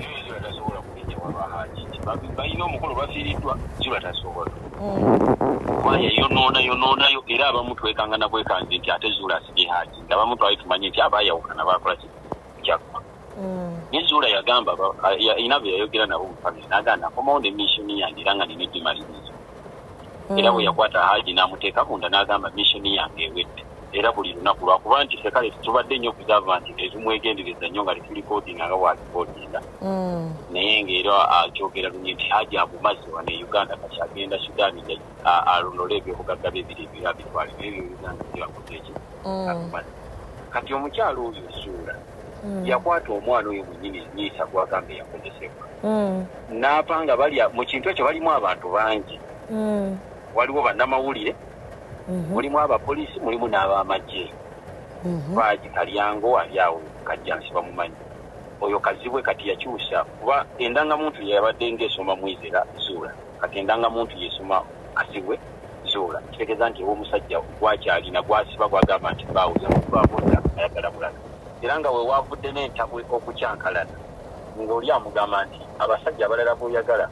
Zuula tasobola kulinnya waba Haji. Balina omukolo bafiiriddwa Zuula tasobola. Kwaye yonoonayo era abamu twekangana bwekanzi nti ate Zuula asige Haji. Abamu twali tumanye nti abaayawukana baakola kyakuma. Naye Zuula yagamba ina bye yayogera nabo mu famire n'agamba nkomawo ne missoni yange era nga nina egimaliriza. Era bwe yakwata Haji n'amuteeka munda n'agamba missoni yange ewedde. Era buli lunaku lwakuba nti ffe kale tubadde nnyo okuzaava nti tetumwegendereza nnyo nga tetulipoodinga nga bwalipoodinga. Naye ng'era akyogera lunye nti Haji amumaze wano e Uganda kati agenda Sudaani alondole ebyobugagga bebiri abitwale ebyo Uganda byakoze eki akumaze. Kati omukyalo oyo Zuula yakwata omwana oyo mwennyini Nyiisa gwagamba yakozesebwa. N'apanga balya mu kintu ekyo balimu abantu bangi. Waliwo bannamawulire, mulimu abapoliisi, mulimu n'abamagye. Baagi Kalyango ali awo Kajjansi bamumanyi. Oyo kazibwe kati yakyusa kuba endangamuntu yabadde ng'esoma Mwizera Zuula. Kati endangamuntu yesoma Kasibwe Zuula. Kitegeeza nti omusajja gwakyalina gwasiba gwagamba nti baawuza mu kubaabuuza ayagala bulaga. Era nga we waavudde n'entabwe okukyankalana ng'oli amugamba nti abasajja abalala b'oyagala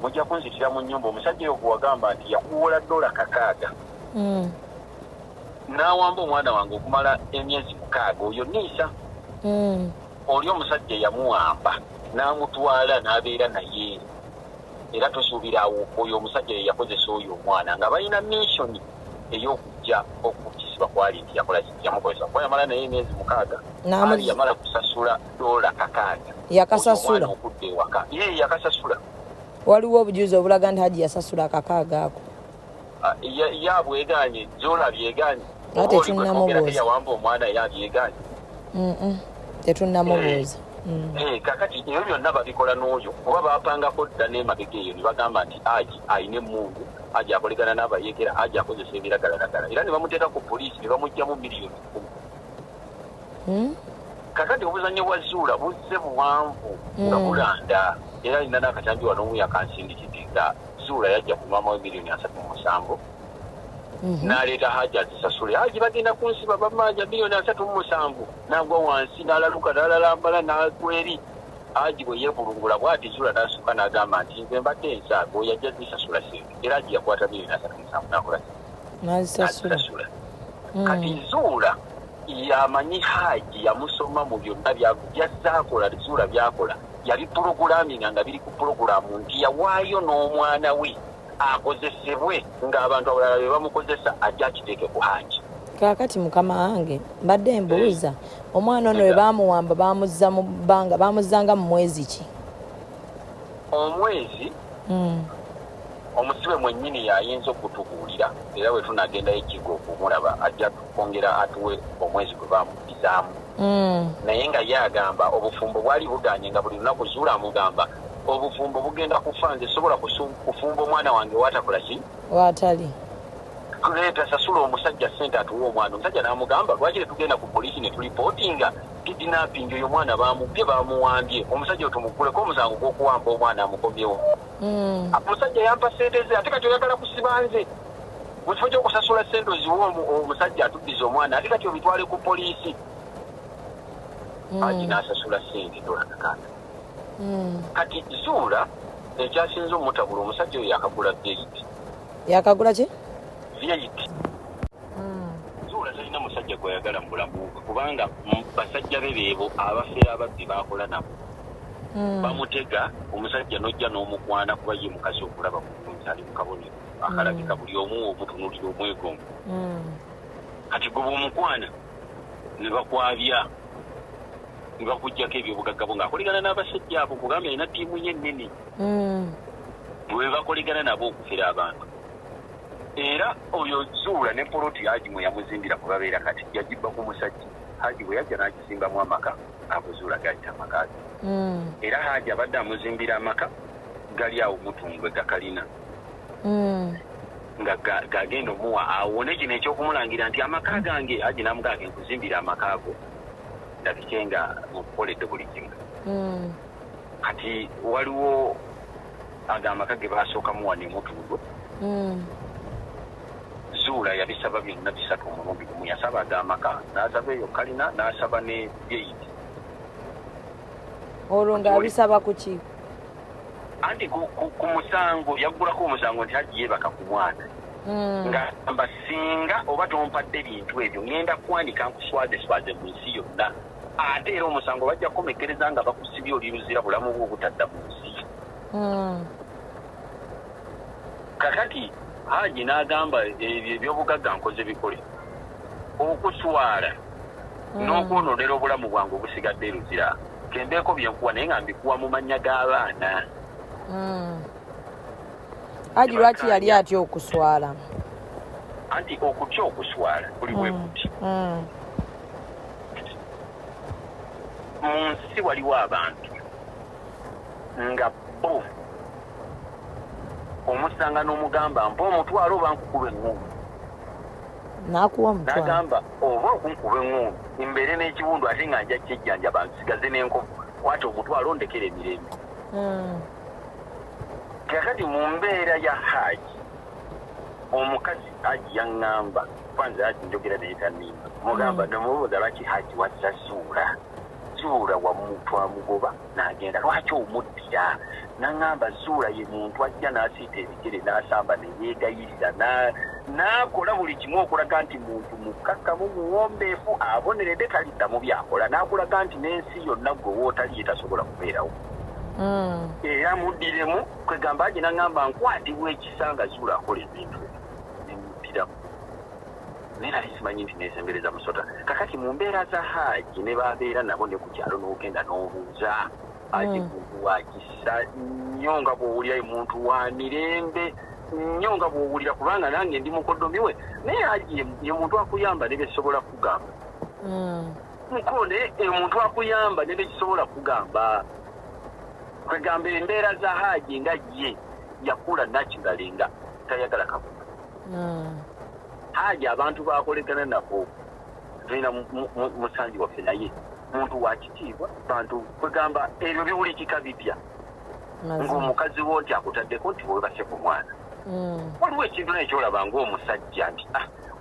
mujja kunzitira mu nnyumba. Omusajja oyo gwagamba nti yakuwola $600. N'awamba omwana wange okumala emyezi 6 oyo Nyiisa. Oli omusajja yamuwamba n'amutwala n'abeera naye. Era tosuubira awo oyo omusajja yakozesa oyo omwana nga balina missoni ey'okujja okukisibwa kwali nti yamukozesa kuba yamala naye emyezi 6 yamala kusasula $600. Yakasasula okudde ewaka yakasasula. Waliwo obujulizi obulaga nti Haji yasasula $600 ako. Yabweganye Zuula byeganye ate tunnamubuuza yawamba omwana yabyeganye. Tetunnamubuuza. Kakati ebyo byonna babikola n'oyo oba baapangako dda n'emabega eyo ne bagamba nti Haji ayina emmundu, Haji akolegana n'abayeekera, Haji akozesa ebiragalalagala era ne bamuteeka ku poliisi ne bamuggyamu $1,000,000. Kakati obuzannyo bwa Zuula buzze buwanvu nga bulanda era alina n'akatambi wano omu yakansindikidde nga Zuula yajja kumamawo $3.7 n'aleeta Haji azisasule. Haji bagenda kunsiba bamanja $3.7 n'agwa wansi n'alaluka n'alalambala n'akweri. Haji bwe yeebulungula bw'ati Zuula n'asukka n'agamba nti nze mbadde ensaago yajja zisasula sente era Haji yakwata $3.7 n'akola n'azisasula. Kati Zuula yamanyi Haji yamusoma mu byonna byazaakola Zuula byakola yali pulogulaaminga nga biri ku pulogulaamu nti yawaayo n'omwana we akozesebwe ng'abantu abalala be bamukozesa ajja akiteeke ku Haji. Kaakati mukama wange mbadde mbuuza omwana ono we baamuwamba baamuzza mu bbanga baamuzzanga mu mwezi ki? Omwezi omusibe mwennyini yayinza okutubuulira era we tunagendayo ekigo okumulaba ajja kwongera atuwe omwezi gwe baamubizaamu. Naye nga ye agamba obufumbo bwali buganye nga buli lunaku Zuula amugamba obufumbo bugenda kufa nze sobola kufumba omwana wange watakola ki watali kuleeta sasula omusajja ssente atuwa omwana. Omusajja n'amugamba lwaki tetugenda ku poliisi ne tulipootinga kidnapping oyo omwana baamubye bamuwambye. Omusajja oyo tumugguleko omusango gw'okuwamba omwana amukomyewo. Omusajja yampa ssente ze ate kati oyagala kusiba nze mu kifo ky'okusasula ssente oziwa omusajja atuddiza omwana ate kati obitwale ku poliisi. Haji n'asasula ssente $600. Kati Zuula ekyasinze omutabula omusajja oyo yakagula vyeyiti. Yakagula ki? Vyeyiti. Zuula talina musajja gwayagala mu bulamu bwe kubanga basajja be beebo abafeera ababbi baakola nabo. Bamutega omusajja n'ojja n'omukwana kuba ye mukazi okulaba bulungi ali mu kabonero akalabika buli omu omutunuulira omwegongo. Kati gwe bw'omukwana ne bakwabya ne bakuggyako ebyobugagga bwo ng'akoligana n'abasajja abo kugambye alina ttiimu ye ennene. Bwe bakoligana nabo okufera abantu. Era oyo Zuula ne poloti Haji mwe yamuzimbira ku babeera kati yagibba ku musajja. Haji bwe yajja n'agizimbamu amaka ago Zuula gayita amaka ge. Era Haji abadde amuzimbira amaka gali awo mutungwe gakalina. Nga gagenda omuwa awone kino ekyokumulangira nti amaka gange. Haji n'amugamba nkuzimbira amaka ago ndabike nga mukoledde buli kimu. Kati waliwo agamaka ge baasooka muwane mutungwe. Zuula yabisaba byonna bisatu omulundi gumu. Yasaba agamaka n'asaba eyo kalina n'asaba ne byeyiti. olwo ng'abisaba ku ki anti ku musango yaggulako omusango nti Hajji yeebaka ku mwana ng'agamba singa oba tompadde bintu ebyo ngenda kwanika nkuswazeswaze mu nsi yonna ate era omusango bajja kukomekkereza nga bakusibye oli luzira bulamu bwo obutadda mu nsi kakati Hajji n'agamba ebyo ebyobugagga nkoze bikole okuswala n'okwononera obulamu bwange obusigadde luzira kendeeko byenkuwa naye nga mbikuwa mu mannya g'abaana Hajji lwaki yali atya okuswala anti okutya okuswala kuli bwe kuti mu nsi waliwo abantu nga bo omusanga n'omugamba mpa omutwalo oba nkukuba eŋŋumbi n'akuwa omutwalo n'agamba oba okunkuba eŋŋumbi mbeere n'ekiwundu ate nga nja kyejjanjaba nsigaze n'enkovu kwata omutwalo ndekera emirembe kakati mu mbeera ya Hajji omukazi Hajji yaŋŋamba kwanza Hajji njogera naye tannimba mugamba nemubuuza lwaki Hajji wazza Zuula wamutwamugoba n'agenda lwaki omuddira n'aŋŋamba Zuula ye muntu ajja n'asiita ebigere n'asamba ne yeegayirira n'akola buli kimu okulaga nti muntu mukkakkamu muwombeefu aboneredde taliddamu byakola n'akulaga nti n'ensi yonna gwe wootali yetasobola kubeerawo era muddiremu kwegamba Hajji n'aŋŋamba nkwatibwa ekisanga Zuula akola ebintu nemuddiramu naye nali simanyi nti neesembereza musota kakati mu mbeera za Hajji ne babeera nabo ne ku kyalo n'ogenda n'obuuza Hajji muntu wakisa nnyo nga bw'owulira muntu wa mirembe nnyo nga bw'owulira kubanga nange ndi mukoddomi we naye Hajji ye muntu akuyamba ne besobola kugamba mukone omuntu akuyamba ne bekisobola kugamba kwegamba embeera za Hajji nga ye yakula nakigale nga tayagala kabuga Hajji abantu bakolekana nabo tulina musanji waffe naye muntu wakitiibwa bantu kwegamba ebyo biwulikika bipya ng'omukazi wo nti akutaddeko nti webase ku mwana waliwo ekintu naye kyolaba ng'omusajja nti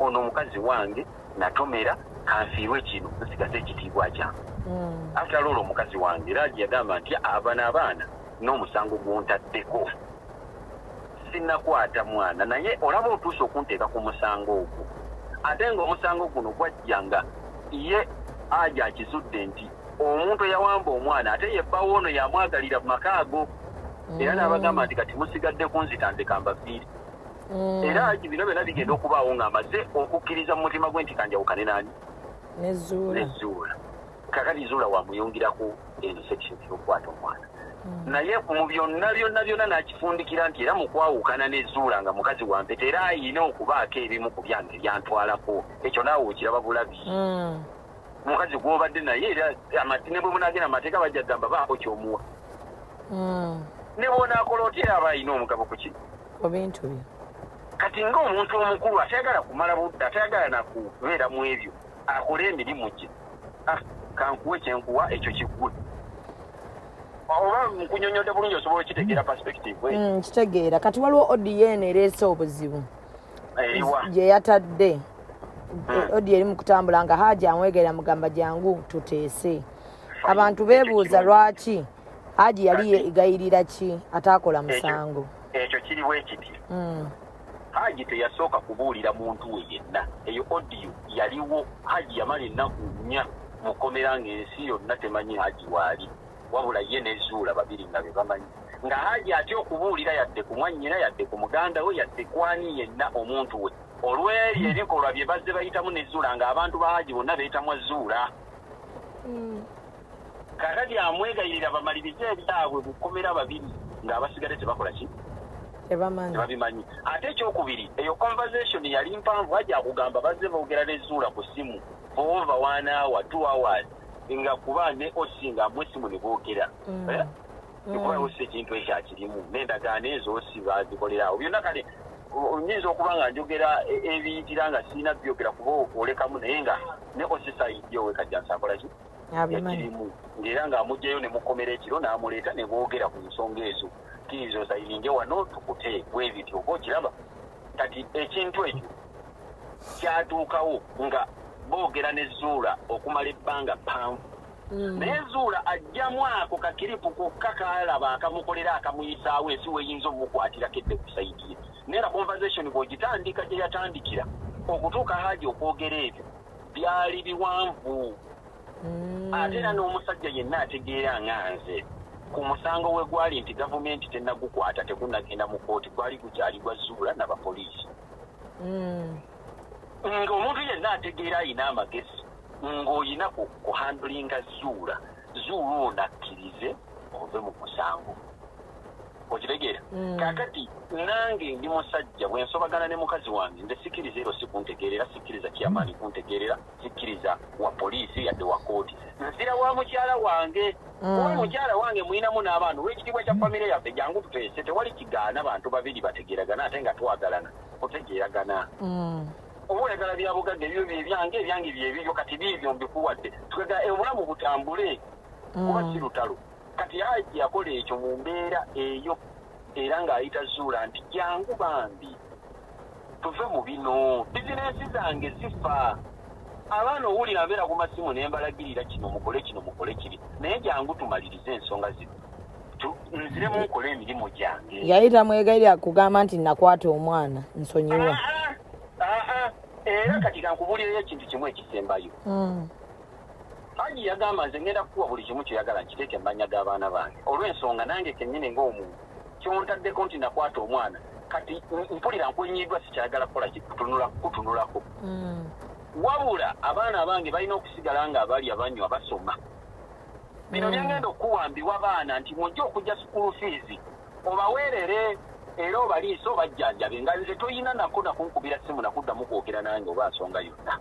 ono omukazi wange natomera kanfiirwe kino nsigaze ekitiibwa kyange ate olwo omukazi wange era yagamba nti abaana n'omusango gwontaddeko sinnakwata mwana naye olaba otuuse okunteeka ku musango ogwo ate ng'omusango guno gwajjanga ye Hajji akizudde nti omuntu eyawamba omwana ate yebbawo ono yamwagalira mu maka ago era n'abagamba nti kati musigadde kunzita nzeka mbafiire era Hajji bino byonna bigenda okubaawo ng'amaze okukkiriza mu mutima gwe nti kanjawukane n'ani ne Zuula kakati Zuula wamuyungirako eno section y'okukwata omwana naye mu byonna n'akifundikira nti era mu kwawukana ne Zuula nga mukazi wampeta era ayina okubaako ebimu ku byange byantwalako ekyo naawe okiraba bulabi mukazi gw'obadde naye era ne bwe munaagenda amateeka bajja gamba baako kyomuwa ne bw'onaakola otya aba ayina omugabo ku ki ebintu byo kati ng'omuntu omukulu atayagala kumala budde atayagala nakubeera mu ebyo akole emirimu gye kankuwe kyenkuwa ekyo kiggwe oba nkunyonyodde bulungi osobola okitegeera perspective kitegeera kati waliwo ODN ereese obuzibu gye yatadde odi eri mu kutambula nga Hajji amwegerera mugamba jangu tuteese abantu beebuuza lwaki Hajji yali yegayirira ki ataakola musango ekyo kiriwo ekiti Hajji teyasooka kubuulira muntu we yenna eyo odiyo yaliwo Hajji yamala ennaku 4 mukomera ng'ensi yonna temanyi Hajji waali wabula ye ne Zuula babiri nga be bamanyi nga Hajji atya okubuulira yadde ku mwannyina yadde ku muganda we yadde kwani yenna omuntu we olw'ebyo ebikolwa bye bazze bayitamu ne Zuula ng'abantu ba Hajji bonna beetamwa Zuula kakati amwegayirira bamalirize ebyabwe bukomera babiri ng'abasigadde tebakola ki tebabimanyi ate ekyokubiri eyo conversation yali mpanvu Hajji akugamba bazze boogera ne Zuula ku simu for over 1 hour 2 hours nga kuba ne osi nga mwesimu ne boogera kuba osi ekintu ekyo akirimu n'endagaano ezo osi bazikolerawo byonna kale nyinza okuba nga njogera ebiyitira nga sirina byogera kuba olekamu naye nga ne osi sayidi owe kajjansi akola ki yakirimu ng'era ng'amugjayo ne mukomera ekiro n'amuleeta ne boogera ku nsonga ezo kiriza osayiringe wano tukute bwebityo oba okiraba kati ekintu ekyo kyatuukawo nga boogera ne Zuula okumala ebbanga ppanvu naye Zuula ajjamu ako kakiripu kokka kalaba akamukolera akamuyisaawo ensi weyinza omukwatirako edde ku sayidi ye naye nga conversation bw'ogitandika gye yatandikira okutuuka Hajji okwogera ebyo byali biwanvu ate era n'omusajja yenna ategeera nga nze ku musango we gwali nti gavumenti tennagukwata tegunnagenda mu kooti gwali gukyali gwa Zuula n'abapoliisi ng'omuntu yenna ategeera ayina amagezi ng'olina kuhandulinga Zuula ono akkirize ove mu musango okitegeera kakati nange ndi musajja bwe nsobagana ne mukazi wange nze sikkiriza ero si kuntegeerera sikkiriza kyamaani kuntegeerera sikkiriza wa poliisi yadde wa kooti nzira wa mukyala wange kuba mukyala wange mulinamu n'abaana olw'ekitiibwa kya famire yaffe jangu tuteese tewali kigaana bantu babiri bategeeragana ate nga twagalana otegeeragana oba oyagala bya bugagga ebyo byebyange ebyange byebibyo kati biibyo mbikuwadde twegala obulamu butambule kuba si lutalo kati Hajji yakola ekyo mu mbeera eyo era ng'ayita Zuula nti jangu bambi tuve mu bino bizinensi zange zifa abaana owulira mbeera ku masimu ne mbalagirira kino mukole kiri naye jangu tumalirize ensonga zino nziremu nkole emirimu gyange yayita mwegayirira kugamba nti nakwata omwana nsonyiwa era kati kankubulirayo ekintu kimu ekisembayo Hajji yagamba nze ngenda kukuwa buli kimu kyoyagala nkiteeke emmanya g'abaana bange olw'ensonga nange kennyini ng'omuntu kyontaddeko nti nakwata omwana kati mpulira nkwenyiddwa sikyayagala kukola kutunulako wabula abaana abange balina okusigala nga abaali abanywa basoma bino byangenda okuwambibwa abaana nti mujja okujja school fees obaweerere era obaliise obajjanjabe nga nze toyina nako nakunkubira simu nakuddamu kwogera nange oba nsonga yonna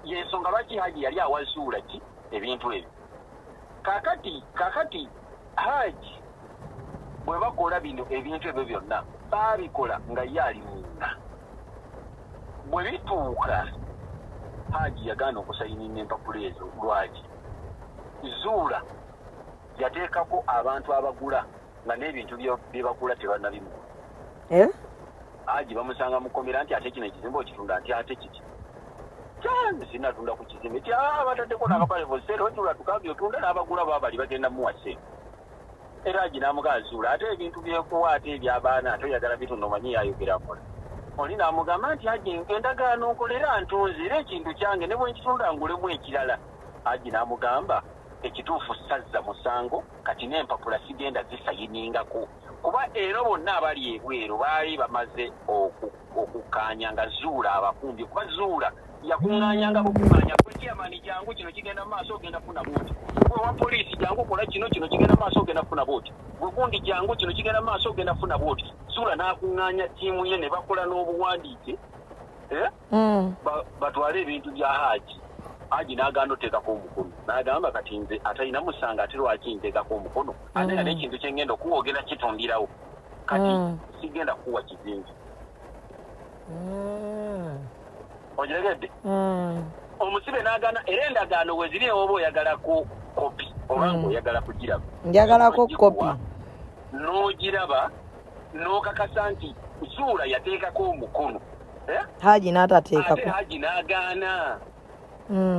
yensonga lwaki Hajji yali awa Zuula ki ebintu ebyo kakati Hajji bwe bakola bino ebintu ebyo byonna baabikola nga ye ali munda bwe bituuka Hajji yagaana okusayinina empapula ezo lwaki Zuula yateekako abantu abagula nga n'ebintu bye bagula tebannabimu Hajji bamusanga mukomera nti ate kino ekizimbe okitunda nti ate kiti sinatunda ku kizimbe ti bataddeko n'akapale voseera otula tukabye otunda n'abagula baabali bagenda muwase era Hajji n'amugaa Zuula ate ebintu byekuwa ate ebyabaana ate oyagala bitunda omanyi yayogerakola oli n'amugamba nti Hajji endagaano nkolera ntunzira ekintu kyange ne bwe nkitunda ngulemu ekirala Hajji n'amugamba ekituufu sazza musango kati n'empapula sigenda zisayiningako kuba era bonna abali ebweru baali bamaze okukaanya nga Zuula abakumbye kuba Zuula yakuŋŋaanyanga bukuŋŋaanya kwekiyamani jangu kino kigenda mu maaso ogenda kufuna booti gwe wa poliisi jangu kola kino kigenda mu maaso ogenda kufuna booti gwe gundi jangu kino kigenda mu maaso ogenda kufuna booti Zuula n'akuŋŋaanya ttiimu ye ne bakola n'obuwandiike batwale ebintu bya Hajji n'agaana oteekako omukono n'agamba kati nze atalina musanga ate lwaki nteekako omukono ate nga n'ekintu kye ngenda okuwogera kitundirawo kati sigenda kukuwa kizingi ogiregedde omusibe n'agaana era endagaano we ziri oba oyagalako kopi oba ng'oyagala kugiraba njagalako kopi n'ogiraba n'okakasa nti Zuula yateekako omukono Hajji n'atateekako ate Hajji n'agaana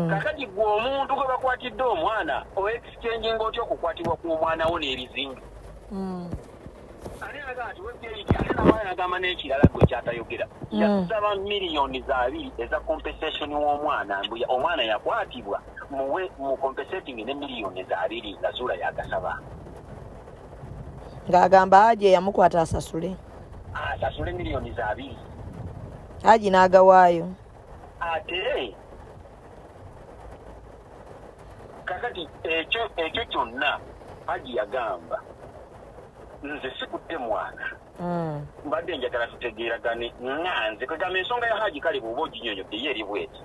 kakati gwe omuntu gwe bakwatidde omwana oexchanginga otya okukwatibwa kw'omwana wo n'ebizinga ate nagaa nti webyeiki ate nabaana nagamba n'ekirala gwe kyatayogera yasaba miliyoni 2 eza compensation w'omwana omwana yakwatibwa muwe mu compensating ne miliyoni 2 nga Zuula yagasaba ng'agamba Hajji yamukwata asasule miliyoni 2 Hajji n'agawaayo ate kakati ekyo kyonna Hajji yagamba nze sikudde mwana mbadde njagala tutegeeragane nganze kwegamba ensonga ya Hajji kale bw'oba oginyonyodde ye eri bweti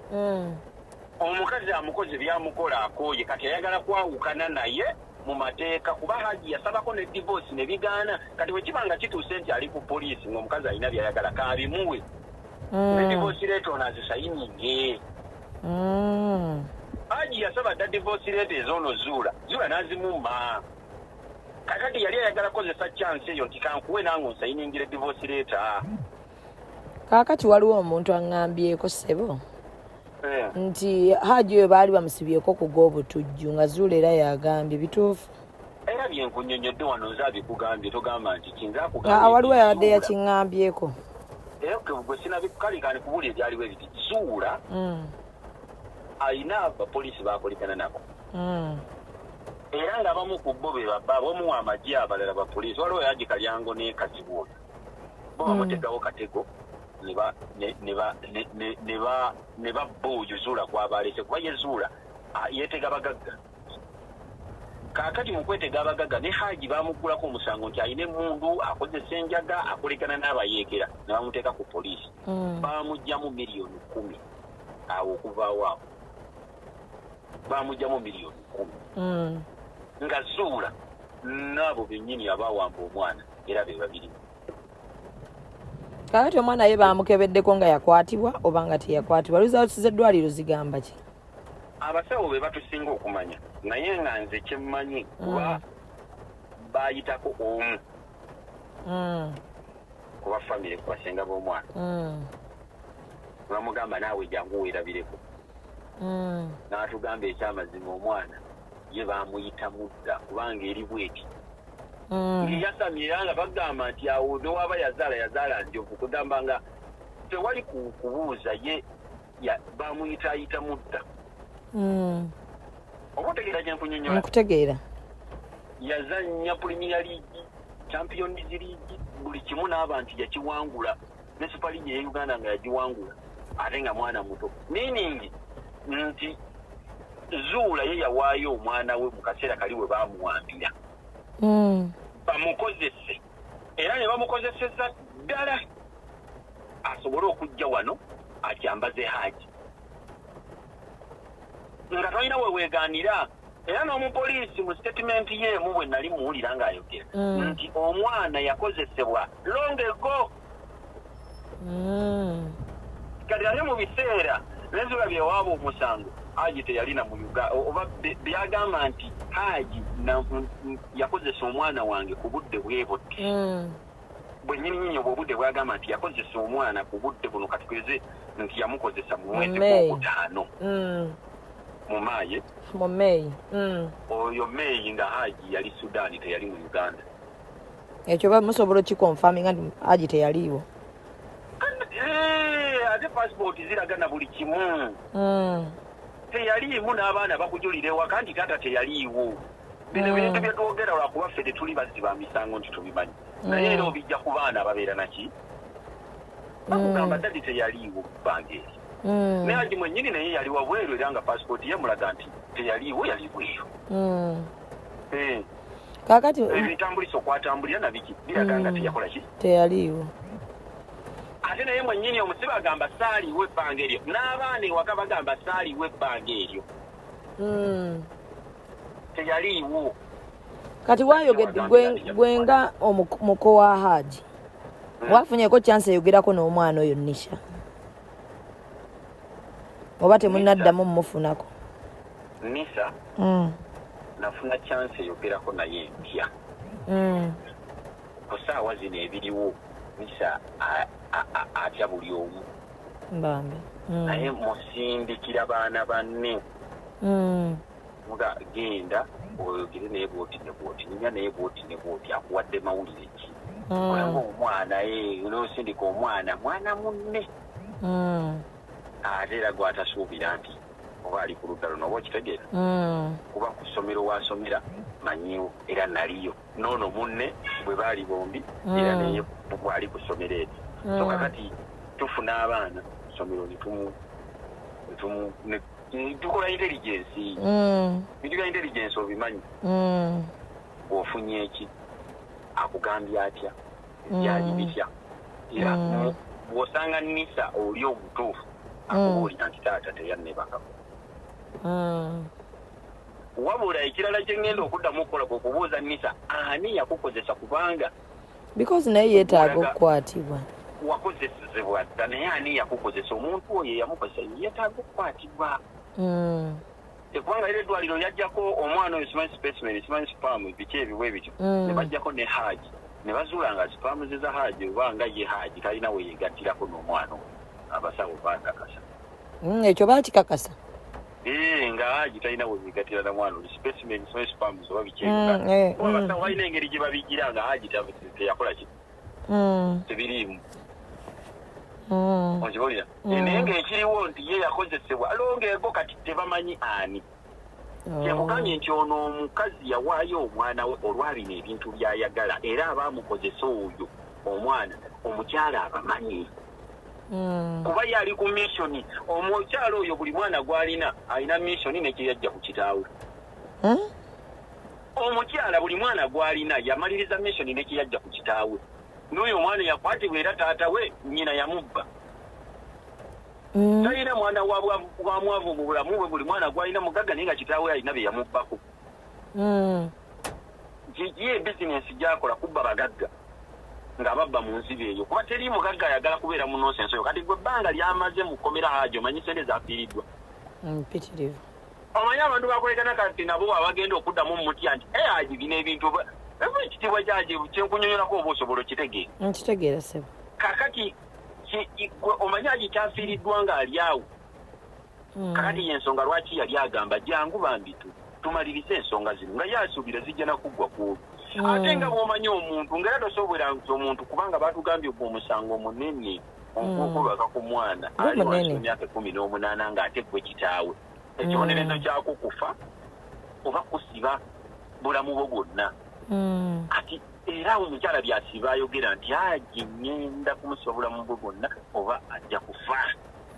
omukazi amukozi byamukola akooye kati ayagala kwawukana naye mu mateeka kuba Hajji yasabako ne divorce ne bigaana kati bwe kiba nga kituuse nti ali ku poliisi ng'omukazi alina byayagala kaabimuwe ne divorce leeta ono azisayininge Hajji yasaba dda divorce leeta ez'ono Zuula n'azimumma kakati yali ayagala kozesa chance eyo nti kankuwe nange onsayiningire divorce leeta kaakati waliwo omuntu aŋŋambyeko ssebo nti Hajji oyo baali bamusibyeko ku gw'obutujju nga Zuula era yagambye bituufu era byenkunyonyodde wano nze abikugambye togamba nti kinza akugambye waliwo yabadde yakiŋŋambyeko gwe sinabikalikani kubuli ebyaliwo ebiti Zuula ayina abapoliisi bakolikana nabo era nga abamu ku bo be babba abamu amagye abalala bapoliisi waliwo Hajji Kalyango ne Kazibwe bo bamutegawo katego ne babba oyo Zuula gw'abalese kuba ye Zuula yeetega bagagga kaakati mu kwetega abagagga ne Hajji bamuggulako omusango nti alina emmundu akozesa enjaga akolekana n'abayeekera ne bamuteeka ku poliisi baamugyamu miliyoni 10 awo okuvaawo awo baamugyamu miliyoni 10 nga Zuula n'abo bennyini abaawamba omwana era be babiri kaakati omwana ye baamukebeddeko nga yakwatibwa oba nga teyakwatibwa results z'eddwaliro zigamba ki abasawo be batusinga okumanya naye nga nze kyemmanyi kuba baayitako omu kuba famire ku basenga b'omwana bamugamba naawe jangu weerabireko n'atugamba ekyamazima omwana ye baamuyita mudda kubanga eri bweti ngiyasamye era nga bagamba nti awo newaaba yazaala njovu kugamba nga tewali kubuuza ye baamuyita mudda oba otegeera gyenkunyonyola nkutegeera yazannya Premier League Champions League buli kimu n'aba nti yakiwangula ne Super League ya Uganda nga yagiwangula ate nga mwana muto meaning nti Zuula ye yawaayo omwana we mu kaseera kali we baamuwambira bamukozese era ne bamukozeseza ddala asobole okujja wano atyambaze Hajji nga tolina we weegaanira era n'omupoliisi mu statement yeemu bwe nali muwulira ng'ayogera nti omwana yakozesebwa long ago kati ate mu biseera n'enzuula byewaaba omusango Hajji teyalina mu Uganda oba byagamba nti Hajji yakozesa omwana wange ku budde bwebuti bwe nnyininyini obwo obudde bwagamba nti yakozesa omwana ku budde buno katukweze nti yamukozesa mu mwezi gw'okutaano mu May oyo May nga Hajji yali Sudan teyali mu Uganda ekyo bamusobola okikonfaminga nti Hajji teyaliiwo ate passport ziragana buli kimu teyaliimu n'abaana bakujulira ewaka nti taata teyaliiwo bino bintu bye twogera lwakuba ffe tetuli bazzi ba misango nti tubimanyi naye era obijja ku baana ababeera naki bakugamba dadi teyaliiwo bbanga eri naye Hajji mwennyini naye yali wabweru era nga passport ye mulaga nti teyaliiwo yali bweru kaakati ebitambulisa okwatambulira nabiki biraga nga teyakola ki teyaliiwo ate naye mwennyini omusibe agamba saaliiwo ebbanga eryo n'abaana ewaka bagamba saaliiwo ebbanga eryo teyaliiwo kati wayogedde gwenga omuko wa Hajji wafunyeko chance eyogerako n'omwana oyo Nisha oba temunnaddamu mumufunako Nisha nafuna chance eyogerako naye mpya ku ssaawa zino ebiriwo Nisha atya buli omu mbambe naye musindikira baana banne muga genda oyogere naye bwoti ne bwoti ninya naye bwoti ne bwoti akuwadde mawulire ki olanga omwana n'osindika omwana munne ate era gwatasuubira nti oba ali ku ludda luno oba okitegeera kuba ku ssomero wasomera manyiwo era naliyo noono munne bwe baali bombi era naye bwali ku ssomero eri so kakati tufuna abaana ssomero tukola intelligence bintu bya intelligence obimanyi bw'ofunye eki akugambye atya byali bitya era bw'osanga Nisha oli omutuufu akubuulira nti taata teyannebakako wabula ekirala kye ngenda okuddamu okukola kwe kubuuza Nisha ani yakukozesa kubanga because naye yeetaaga okukwatibwa wakozesezebwa dda naye ani yakukozesa omuntu oyo yamukozesa yeetaaga okukwatibwa kubanga era eddwaliro yajjako omwana oyo simanyi specimen simanyi spam biki ebiwe bityo ne bajjako ne Hajji ne bazuula nga spam ze za Hajji oba nga ye Hajji talina we yegattirako n'omwana oyo abasawo baakakasa ekyo bakikakasa nga Haji talina webigatira na mwana oli specimen so spams oba bikyeka wabasa walina engeri gye babigira nga Haji teyakola ki tebiriimu okibolira naye ng'ekiriwo nti ye yakozesebwa alongeego kati tebamanyi ani kyekugambye nti ono omukazi yawaayo omwana we olwabina ebintu by'ayagala era abaamukozesa oyo omwana omukyala abamanyi kuba yali ku missioni omukyala oyo buli mwana gw'alina alina missioni nekyeyajja ku kitaawe omukyala buli mwana gw'alina yamaliriza missioni nekyeyajja ku kitaawe n'oyo omwana yakwatibwa era taata we nnyina yamubba talina mwana wa mwavu mu bulamu bwe buli mwana gw'alina mugagga naye nga kitaawe alina be yamubbako ye bizinensi gy'akola kubba bagagga nga babba mu nsibe eyo kuba teri mugagga ayagala kubeera mu nonsense eyo kati gwe ebbanga lyamaze mu kkomera Haji omanyi sente zaafiiriddwa mpitirivu omanyi abantu bakolekana kati nabo abagenda okuddamu mumutya nti Haji bino ebintu ekitiibwa kyaje kyenkunyonyolako oba osobola okitegeera nkitegeera sebo kakati omanyi Haji kyafiiriddwa ng'ali awo kakati yensonga lwaki yali agamba jangu bambitu tumalirize ensonga zino nga yasuubira zijja nakuggwa kuolwo ate nga bw'omanyi omuntu ngera tosobola nti omuntu kubanga batugambye ogwo omusango munene okubaka ku mwana ali wansi emyaka 18 ng'ate gwe kitaawe ekibonerezo kyakukufa oba kusiba bulamu bwo bwonna kati era omukyala byasiba ayogera nti Haji ngenda kumusiba bulamu bwe bwonna oba ajja kufa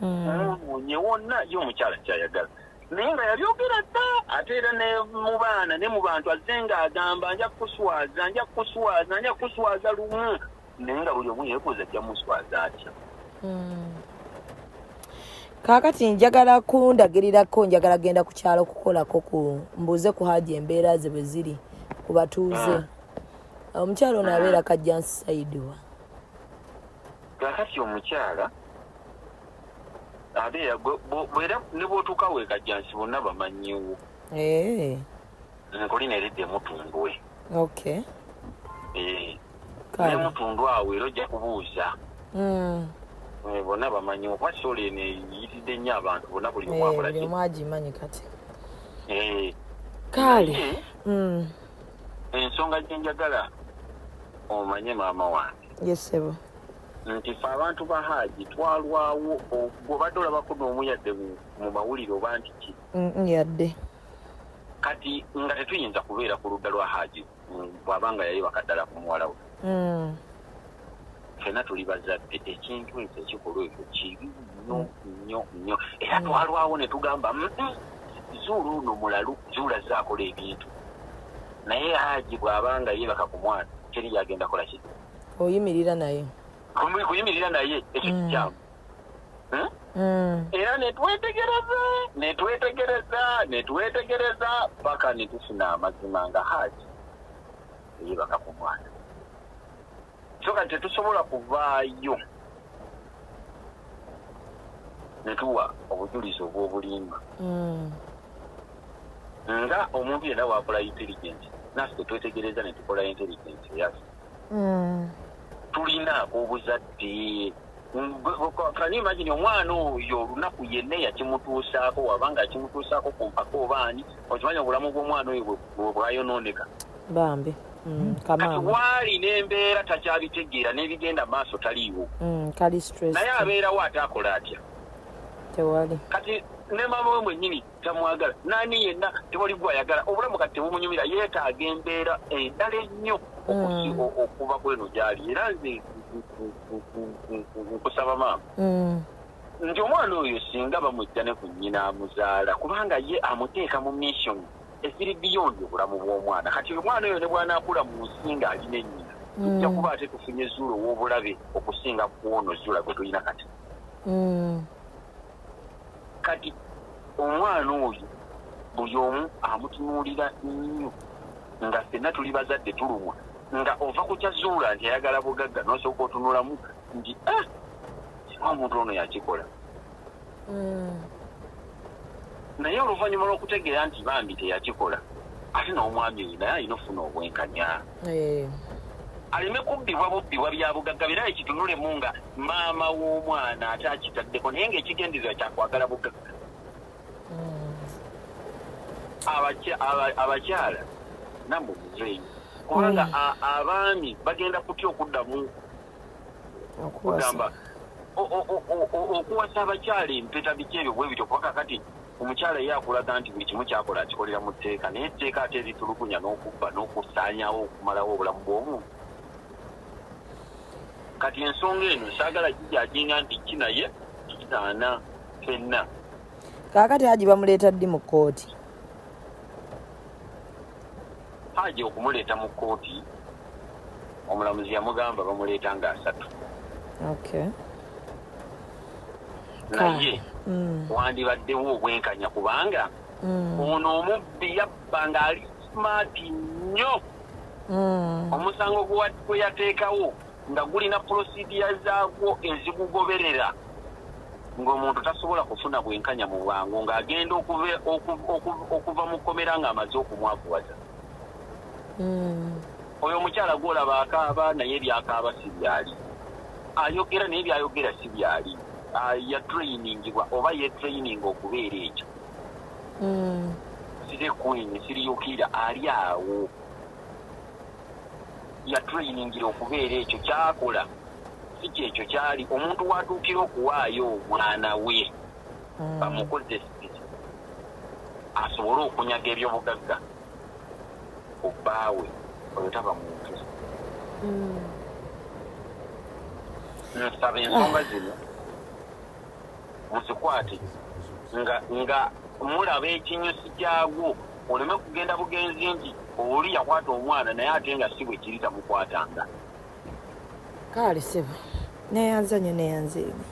omunye wonna ye omukyala kyayagala naye nga yabyogera dda ate era ne mu baana ne mu bantu azze ng'agamba nja kuswaza lumu naye nga buli omu yeekoza ajja muswaza atya kaakati njagala njagala genda ku kyalo kukolako mbuuze ku Haji embeera ze bwe ziri ku batuuze omukyala ono abeera Kajjansi Saidi wa kaakati omukyala abeera bwera ne bw'otuuka we Kajjansi bonna bamanyiwo nkoli neredde mutundwe ne mutundwe awo era ojja kubuuza bonna bamanyiwo kuba sole eno eyitiridde nnyo abantu bonna buli omu agimanyi kati kale ensonga gye njagala omanye maama wange yesebo nti fe abantu ba Haji twalwawo obadde olabako n'omu yadde mu mawulire oba nti ki yadde kati nga tetuyinza kubeera ku ludda lwa Haji bw'abanga yayebaka ddala ku muwala we ffenna tuli bazadde ekintu ekyo ekikolwa ekyo kibi nnyo era twalwawo ne tugamba Zuula ono mulalu Zuula zaakola ebintu naye Haji bw'abanga yebaka ku mwana teri yagenda kola ki oyimirira naye kuyimirira naye ekyo kikyamu era netwetegereza paka netufuna amazima nga Haji yebaka ku mwana so kati tetusobola kuvaayo netuwa obujulizi obw'obulimba nga omuntu yenna wakola intelligence naffe tetwetegereza netukola intelligence yaffe tulinaako obuzadde kani imagine omwana oyo olunaku yenna yakimutuusaako wabanga akimutuusaako ku mpaka obaani okimanyi obulamu bw'omwana oyo bwayononeka bambi kati waali n'embeera takyabitegeera n'ebigenda maaso taliiwo kali stress naye abeerawo ate akola atya tewali kati ne maama we mwennyini tamwagala naani yenna tewali gwayagala obulamu kati tebumunyumira yeetaaga embeera endala ennyo okuva kweno gyali era nze nkusaba maama nti omwana oyo singa bamujja ne ku nnyina amuzaala kubanga ye amuteeka mu mission eziri beyond obulamu bw'omwana kati omwana oyo ne bw'anaakula mu nsi ng'ali n'ennyina tujja kuba ate tufunye Zuula ow'obulabe okusinga kuwono Zuula gwe tulina kati kati omwana oyo buli omu amutunuulira nnyo nga ffenna tuli bazadde tulumwa nga ova ku kya Zuula nti ayagala bugagga n'osooka otunulamu nti omuntu ono yakikola naye oluvannyuma lw'okutegeera nti bambi teyakikola ate n'omwami oyo naye alina ofuna obwenkanya aleme kubbibwa bya bugagga bira ekitunulemu nga maama w'omwana ate akitaddeko naye ng'ekigendererwa kyakwagala bugagga. Abakyala namwe muzeeyi kubanga abaami bagenda kutya okuddamu okugamba okuwasa abakyala empeta biki ebyo bwe bityo kuba kakati omukyala ye akulaga nti buli kimu kyakola akikolera mu tteeka naye etteeka ate eritulugunya n'okubba n'okusaanyawo okumalawo obulamu bw'omuntu. Kati ensonga eno saagala kijajinga nti kinaye kitaana fenna. Kaakati Haji bamuleeta ddi mu kkooti? Haji okumuleeta mu kkooti omulamuzi yamugamba bamuleeta nga 3. Okay. Naye wandibaddewo obwenkanya kubanga ono omubbi yabba ng'ali smart nnyo. Omusango gwe yateekawo nga gulina procedure zaagwo ezigugoberera ng'omuntu tasobola kufuna bwenkanya mu bwangu ng'agenda okuva mu kkomera ng'amaze okumwavuwaza. Oyo omukyala gw'olaba akaaba naye byakaaba si byali, ayogera naye byayogera si byali, yatrainingibwa oba yetraininga okubeera ekyo. Sire queen siriyukira ali awo yatrainingira okubeera ekyo kyakola si kyekyo kyali omuntu watuukira okuwaayo omwana we bamukozese asobole okunyaga ebyobugagga obbaawe oyo taba muntu. Nsaba ensonga zino muzikwate nga mulaba ekinyusi kyagwo oleme kugenda bugenzi nti oli yakwata omwana naye ate nga si bwe kiri tamukwatanga. Kale sebo neyanza nnyo neyanzeemu.